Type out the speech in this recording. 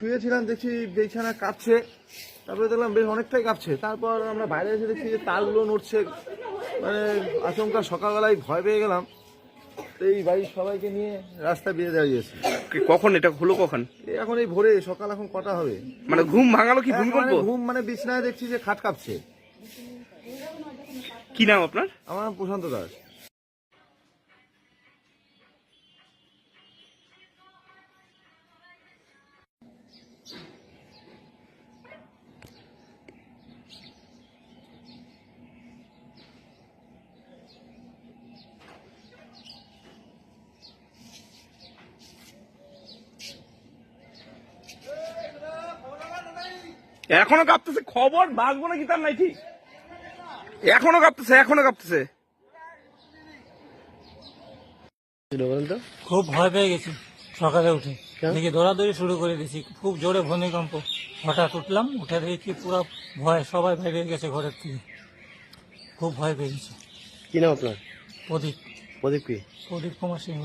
শুয়েছিলাম, দেখছি বিছানা কাঁপছে, তারপরে দেখলাম বেশ অনেকটাই কাঁপছে। তারপর আমরা বাইরে এসে দেখছি যে তারগুলো নড়ছে, মানে আচমকা সকালবেলায় ভয় পেয়ে গেলাম। তো এই বাড়ির সবাইকে নিয়ে রাস্তা বেরিয়ে দাঁড়িয়েছে। কখন এটা হলো? কখন? এখন এই ভোরে, সকাল এখন কটা হবে? মানে ঘুম ভাঙালো কি ভূমিকম্প? ঘুম মানে বিছানায় দেখছি যে খাট কাঁপছে। কি নাম আপনার? আমার নাম প্রশান্ত দাস। এখনো কাঁপতেছে, খবর বাঁচবো না কি তার নাই ঠিক। এখনো কাঁপতেছে, এখনো কাঁপতেছে। খুব ভয় পেয়ে গেছি সকালে উঠে, দেখি দৌড়াদৌড়ি শুরু করে দিয়েছি। খুব জোরে ভূমিকম্প, হঠাৎ উঠলাম, উঠে দেখি পুরো ভয়, সবাই বেরিয়ে গেছে ঘরের থেকে। খুব ভয় পেয়ে গেছি। কি নাম আপনার? প্রদীপ প্রদীপ কি? প্রদীপ কুমার সিংহ।